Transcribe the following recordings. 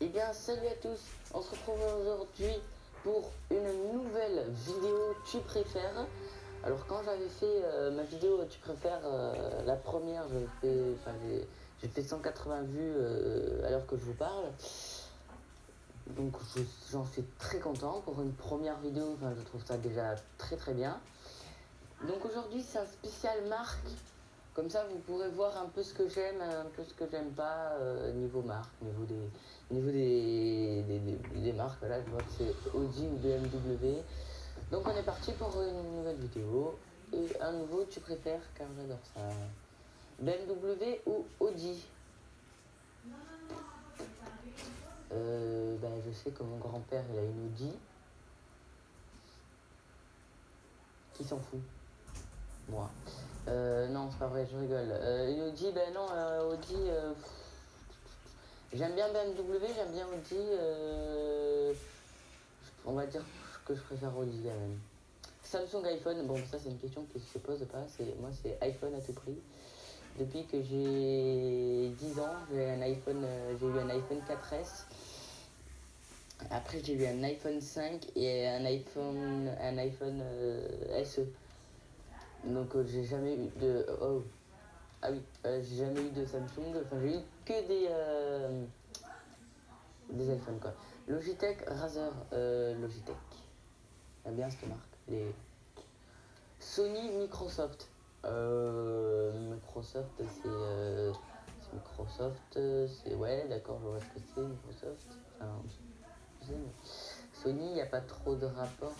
Eh bien, salut à tous, on se retrouve aujourd'hui pour une nouvelle vidéo Tu préfères. Alors quand j'avais fait ma vidéo Tu préfères, la première, j'ai fait 180 vues à l'heure que je vous parle. Donc j'en suis très content pour une première vidéo, je trouve ça déjà très très bien. Donc aujourd'hui c'est un spécial marque. Comme ça, vous pourrez voir un peu ce que j'aime, un peu ce que j'aime pas, niveau marque, niveau des marques. Voilà, je vois que c'est Audi ou BMW. Donc, on est parti pour une nouvelle vidéo. Et un nouveau, tu préfères, car j'adore ça. BMW ou Audi? Je sais que mon grand-père, il a une Audi. Qui s'en fout? Moi. Non, c'est pas vrai, je rigole. Une Audi, non, Audi. J'aime bien BMW, j'aime bien Audi. On va dire que je préfère Audi quand même. Samsung, iPhone, bon, ça c'est une question qui se pose pas. Moi, c'est iPhone à tout prix. Depuis que j'ai 10 ans, j'ai eu un iPhone 4S. Après, j'ai eu un iPhone 5 et un iPhone SE. Donc, j'ai jamais eu de. Oh, ah oui, j'ai jamais eu de Samsung. Enfin, j'ai eu que des iPhones quoi. Logitech, Razer, Logitech. J'aime bien cette marque. Sony, Microsoft. Microsoft, c'est Microsoft, c'est ouais, d'accord, je vois ce que c'est Microsoft. Enfin, je sais, mais Sony, il n'y a pas trop de rapport.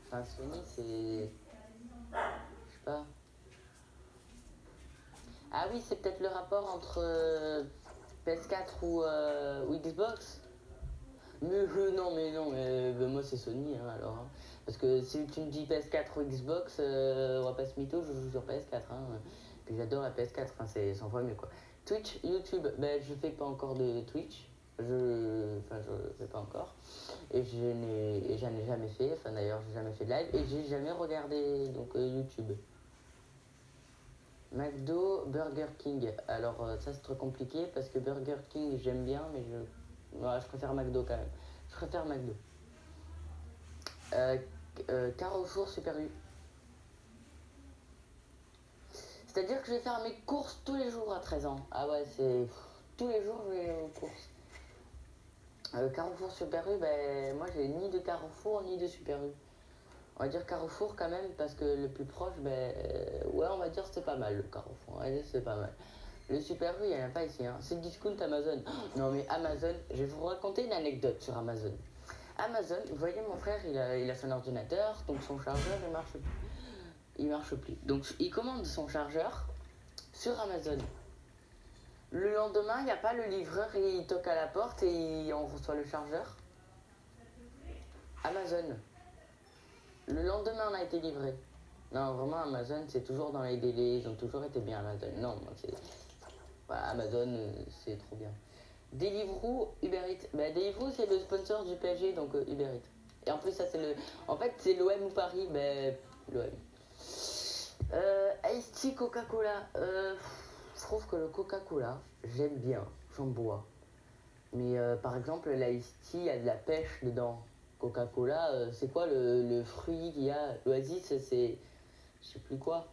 Enfin, Sony, c'est, je sais pas. Ah oui, c'est peut-être le rapport entre PS4 ou Xbox. Mais moi c'est Sony alors. Parce que si tu me dis PS4 ou Xbox, on va pas se mytho, je joue sur PS4. Puis j'adore la PS4, c'est 100 fois mieux quoi. Twitch, YouTube, je fais pas encore de Twitch. Je fais pas encore. Et j'en ai jamais fait. Enfin d'ailleurs, j'ai jamais fait de live. Et j'ai jamais regardé donc YouTube. McDo, Burger King. Alors ça c'est trop compliqué parce que Burger King j'aime bien, mais je préfère McDo quand même. Je préfère McDo. Euh, Carrefour Super U. C'est-à-dire que je vais faire mes courses tous les jours à 13 ans. Ah ouais, c'est. Tous les jours je vais aux courses. Carrefour Super U, moi j'ai ni de Carrefour ni de Super U. On va dire Carrefour quand même parce que le plus proche, ouais, on va dire c'est pas mal le Carrefour. On va dire c'est pas mal. Le Super U, il n'y en a pas ici. C'est discount Amazon. Non mais Amazon, je vais vous raconter une anecdote sur Amazon. Amazon, vous voyez mon frère, il a son ordinateur, donc son chargeur il marche plus. Il marche plus. Donc il commande son chargeur sur Amazon. Le lendemain, il n'y a pas le livreur, il toque à la porte et on reçoit le chargeur. Amazon. Le lendemain, on a été livré. Non, vraiment, Amazon, c'est toujours dans les délais, ils ont toujours été bien Amazon. Non, c'est. Voilà, Amazon, c'est trop bien. Deliveroo, Uber Eats. Deliveroo, c'est le sponsor du PSG, donc Uber Eats. Et en plus, ça, c'est le. En fait, c'est l'OM ou Paris, l'OM. Ice Tea Coca-Cola. Je trouve que le Coca-Cola, j'aime bien, j'en bois. Mais par exemple, l'Ice Tea, il y a de la pêche dedans. Coca-Cola, c'est quoi le fruit qu'il y a? L'Oasis, c'est. Je sais plus quoi.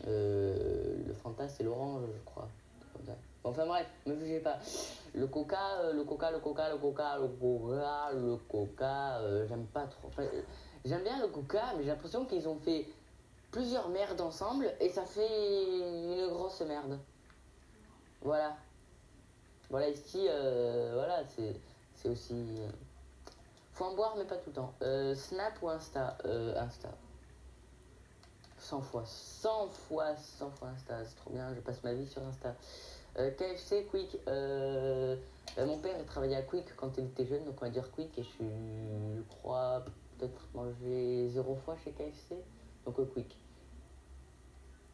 Le Fanta, c'est l'orange, je crois. Comme ça. Enfin bref, me jugez pas. Le Coca, j'aime pas trop. Enfin, j'aime bien le Coca, mais j'ai l'impression qu'ils ont fait plusieurs merdes ensemble et ça fait une grosse merde. Voilà. Voilà, ici, voilà, c'est aussi. Faut en boire, mais pas tout le temps. Snap ou Insta? Insta. 100 fois, 100 fois, 100 fois Insta, c'est trop bien, je passe ma vie sur Insta. KFC, Quick, mon père il travaillait à Quick quand il était jeune, donc on va dire Quick, et je crois, peut-être manger 0 fois chez KFC, donc Quick.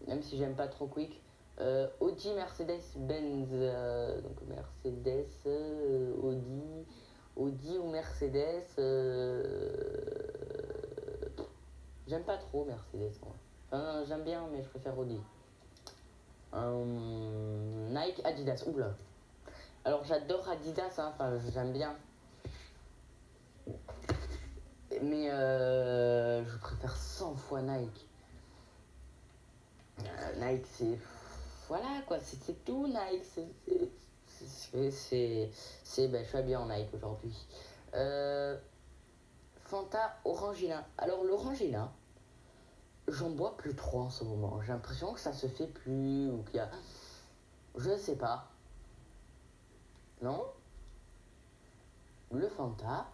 Même si j'aime pas trop Quick. Audi, Mercedes, Benz, donc Mercedes, Audi ou Mercedes, j'aime pas trop Mercedes, moi. Enfin, j'aime bien, mais je préfère Audi. Nike, Adidas, oula. Alors j'adore Adidas, hein, enfin j'aime bien. Mais je préfère 100 fois Nike. Nike, c'est. Voilà quoi, c'est tout Nike. Ben, je suis habillé en Nike aujourd'hui. Euh, Fanta Orangina. Alors l'Orangina, j'en bois plus trop en ce moment. J'ai l'impression que ça se fait plus ou qu'il y a. Je sais pas. Non? Le Fanta.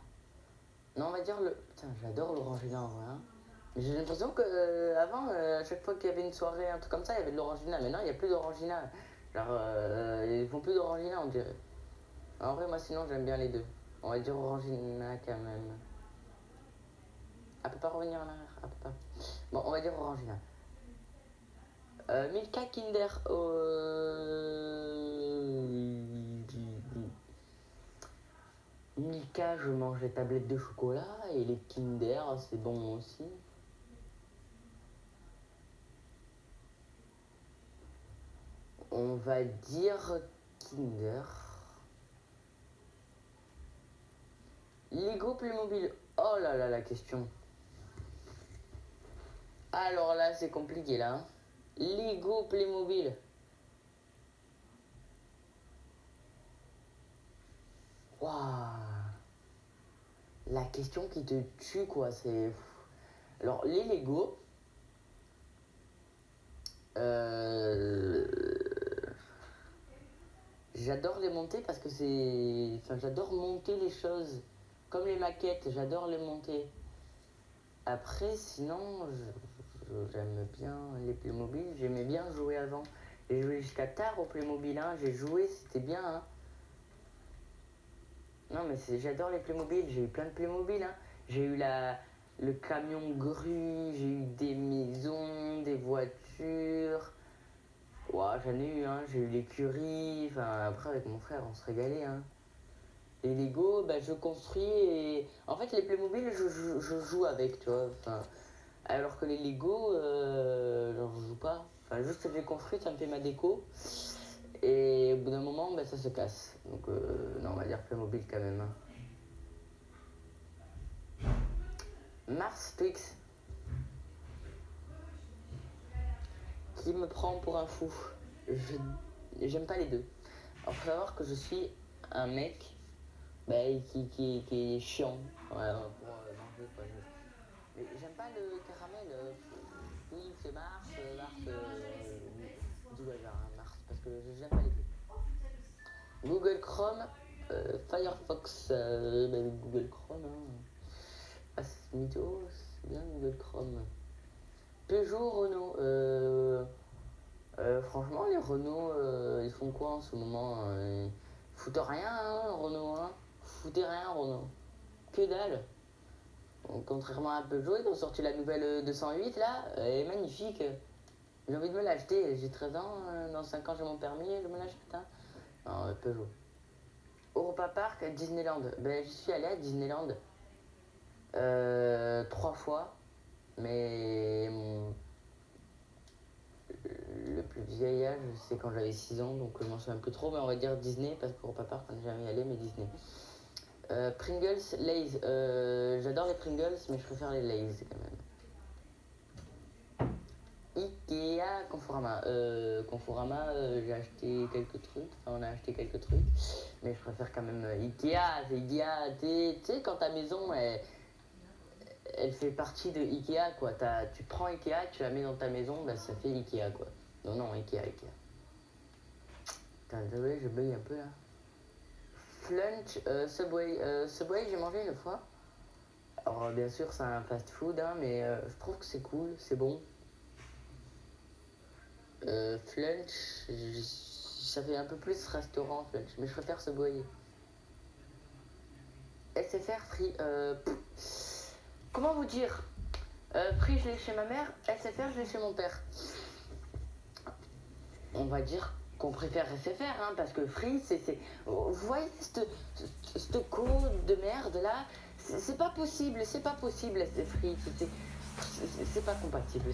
Non, on va dire le. Putain, j'adore l'Orangina en vrai, hein. Mais j'ai l'impression que avant, à chaque fois qu'il y avait une soirée, un truc comme ça, il y avait de l'Orangina. Maintenant, il n'y a plus d'Orangina. Genre, ils font plus d'Orangina, on dirait. En vrai, moi, sinon, j'aime bien les deux. On va dire Orangina quand même. Elle peut pas revenir en arrière. Elle peut pas. Bon, on va dire Orangina. Milka Kinder. Milka, je mange les tablettes de chocolat et les Kinder, c'est bon aussi. On va dire Kinder. Lego Playmobil. Oh là là, la question. Alors là, c'est compliqué là, hein. Lego Playmobil. Waouh. La question qui te tue, quoi, c'est. Alors, les Lego. Euh, J'adore les monter parce que c'est. Enfin, j'adore monter les choses. Comme les maquettes, j'adore les monter. Après, sinon, j'aime bien les Playmobil. J'aimais bien jouer avant. J'ai joué jusqu'à tard au Playmobil, hein. J'ai joué, c'était bien, hein. Non, mais j'adore les Playmobil. J'ai eu plein de Playmobil, hein. J'ai eu le camion grue, j'ai eu des maisons, des voitures. Ouah, j'en ai eu, hein. J'ai eu l'écurie. Enfin, après, avec mon frère, on se régalait, hein. Les Lego, bah, je construis et. En fait, les Playmobil, je joue avec, tu vois. Enfin, alors que les Lego, genre, je joue pas. Enfin, juste que j'ai construit, ça me fait ma déco. Et au bout d'un moment, bah, ça se casse. Donc, non, on va dire Playmobil quand même, hein. Mars Twix, qui me prend pour un fou. J'aime pas les deux. Alors, faut savoir que je suis un mec bah, qui est chiant. Ouais, pour manger, quoi. Mais j'aime pas le caramel. Oui, c'est Mars, Mars. Dis ouais, genre, Mars, parce que j'aime pas les deux. Google Chrome, Firefox, bah, Google Chrome, hein. Ah, c'est mytho, c'est bien Google Chrome. Peugeot, Renault. Franchement, les Renault, ils font quoi en ce moment? Ils foutent rien, hein, Renault, hein? Foutez rien, Renault. Que dalle. Donc, contrairement à Peugeot, ils ont sorti la nouvelle 208 là, elle est magnifique. J'ai envie de me l'acheter, j'ai 13 ans, dans 5 ans j'ai mon permis, je me l'achète, hein. Non, Peugeot. Europa Park, Disneyland. Ben, j'y suis allé à Disneyland 3 fois, mais le plus vieil âge, c'est quand j'avais 6 ans, donc je m'en souviens plus trop, mais on va dire Disney, parce qu'Europa Park, on n'est jamais allé, mais Disney. Pringles, Lay's. J'adore les Pringles, mais je préfère les Lay's quand même. Ikea, Conforama. Conforama, j'ai acheté quelques trucs, enfin on a acheté quelques trucs, mais je préfère quand même Ikea. C'est Ikea, tu sais, quand ta maison, elle fait partie de Ikea, quoi. Tu prends Ikea, tu la mets dans ta maison, bah, ça fait Ikea, quoi. Non, non, Ikea, Ikea. Putain, désolé, je bug un peu là. Flunch, Subway. Subway, j'ai mangé une fois. Alors, bien sûr, c'est un fast-food, hein, mais je trouve que c'est cool, c'est bon. Flunch, ça fait un peu plus restaurant, Flunch, mais je préfère Subway. SFR, Free, comment vous dire? Free, je l'ai chez ma mère, SFR, je l'ai chez mon père. On va dire qu'on préfère SFR, hein, parce que Free, vous voyez cette code de merde là, c'est pas possible, c'est pas possible, c'est Free, c'est pas compatible,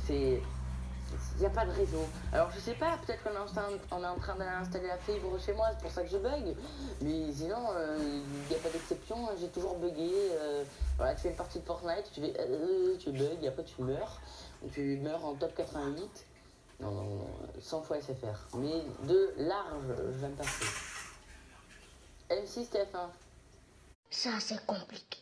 il n'y a pas de réseau. Alors je sais pas, peut-être qu'on est en train d'installer la fibre chez moi, c'est pour ça que je bug. Mais sinon, il n'y a pas d'exception, j'ai toujours bugué. Voilà, tu fais une partie de Fortnite, tu bugs, et après tu meurs. Tu meurs en top 88. Non, non, non, 100 fois SFR. Mais de large, j'aime pas ça. M6, TF1. Ça, c'est compliqué.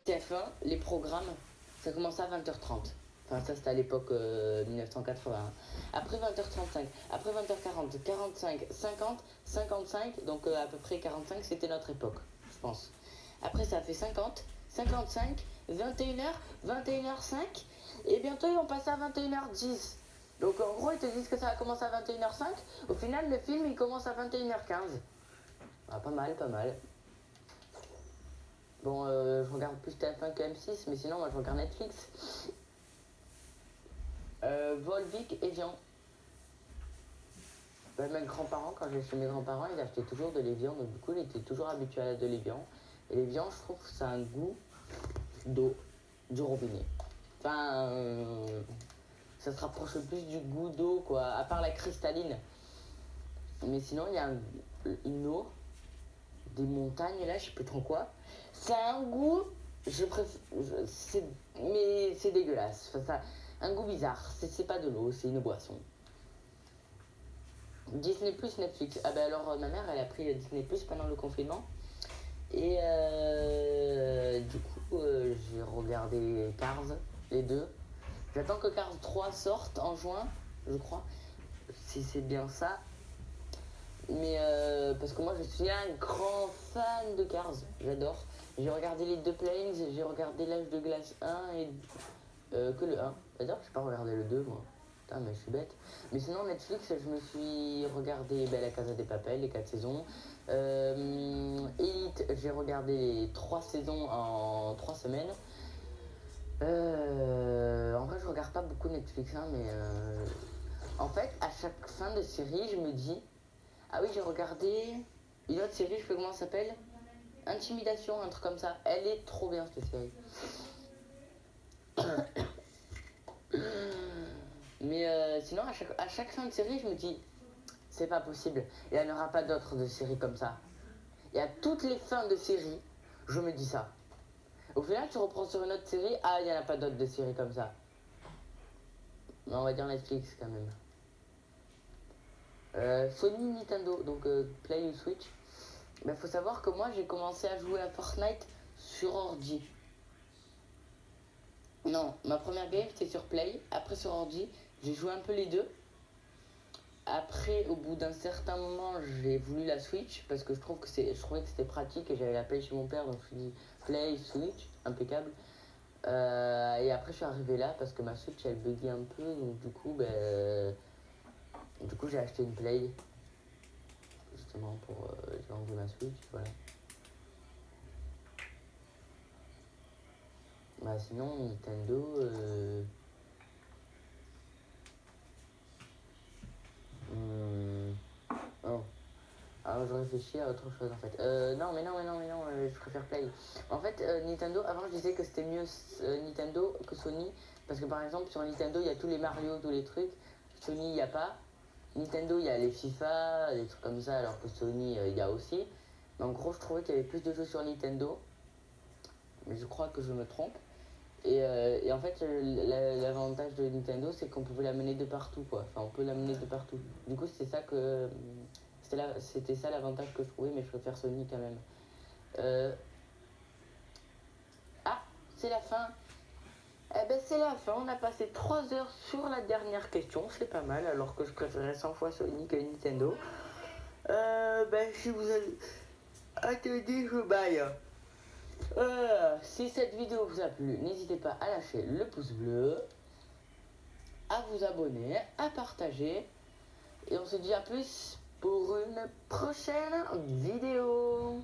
TF1, les programmes, ça commençait à 20h30. Enfin, ça c'était à l'époque 1980. Après 20h35, après 20h40, 45, 50, 55, donc à peu près 45, c'était notre époque, je pense. Après ça a fait 50, 55, 21h, 21h05, et bientôt ils vont passer à 21h10. Donc en gros ils te disent que ça va commencer à 21h05, au final le film il commence à 21h15. Ah, pas mal, pas mal. Bon, je regarde plus TF1 que M6, mais sinon moi je regarde Netflix. Volvic et Evian. Mes grands-parents, quand j'étais chez mes grands-parents, ils achetaient toujours de l'Evian, donc du coup, ils étaient toujours habitués à de l'Evian. Et l'Evian, je trouve que ça a un goût d'eau, du robinet. Enfin, ça se rapproche le plus du goût d'eau, quoi, à part la cristalline. Mais sinon, il y a une eau, des montagnes, là, je sais plus trop quoi. Ça a un goût, mais c'est dégueulasse. Enfin, ça, un goût bizarre. C'est pas de l'eau, c'est une boisson. Disney plus Netflix. Ah bah alors ma mère elle a pris Disney plus pendant le confinement. Et du coup j'ai regardé Cars, les deux. J'attends que Cars 3 sorte en juin, je crois. Si c'est bien ça. Mais parce que moi je suis un grand fan de Cars, j'adore. J'ai regardé les deux Planes, j'ai regardé l'âge de glace 1 et que le 1. D'ailleurs j'ai pas regardé le 2 moi. Putain mais je suis bête. Mais sinon Netflix je me suis regardé La Casa des Papel, les 4 saisons. Elite j'ai regardé les 3 saisons en 3 semaines. En vrai je regarde pas beaucoup Netflix hein, mais en fait à chaque fin de série je me dis ah oui, j'ai regardé une autre série, je sais pas comment ça s'appelle. Intimidation, un truc comme ça. Elle est trop bien cette série. Mais sinon, à chaque fin de série, je me dis, c'est pas possible. Il n'y en aura pas d'autres de séries comme ça. Et à toutes les fins de série, je me dis ça. Au final, tu reprends sur une autre série, ah, il n'y en a pas d'autres de séries comme ça. Mais on va dire Netflix quand même. Sony, Nintendo, donc Play ou Switch. Mais faut savoir que moi j'ai commencé à jouer à Fortnite sur ordi. Non, ma première game c'était sur Play, après sur ordi. J'ai joué un peu les deux. Après, au bout d'un certain moment, j'ai voulu la Switch parce que je trouvais que c'était pratique et j'avais la Play chez mon père, donc je me suis dit Play, Switch, impeccable. Et après, je suis arrivé là parce que ma Switch elle buguait un peu, donc du coup j'ai acheté une Play justement pour j'ai vendu ma Switch, voilà. Bah sinon Nintendo oh. Alors je réfléchis à autre chose en fait. Non, je préfère Play. En fait Nintendo, avant je disais que c'était mieux Nintendo que Sony. Parce que par exemple sur Nintendo il y a tous les Mario, tous les trucs. Sony il n'y a pas. Nintendo il y a les FIFA, des trucs comme ça, alors que Sony il y a aussi. Mais en gros je trouvais qu'il y avait plus de jeux sur Nintendo. Mais je crois que je me trompe. Et en fait, l'avantage de Nintendo, c'est qu'on pouvait l'amener de partout, quoi. Enfin, on peut l'amener de partout. Du coup, c'était ça que... C'était ça l'avantage que je trouvais, mais je préfère Sony quand même. Ah, c'est la fin. Eh ben, c'est la fin. On a passé 3 heures sur la dernière question. C'est pas mal, alors que je préférais 100 fois Sony que Nintendo. Si vous avez... Attendez, je baille. Si cette vidéo vous a plu, n'hésitez pas à lâcher le pouce bleu, à vous abonner, à partager. Et on se dit à plus pour une prochaine vidéo.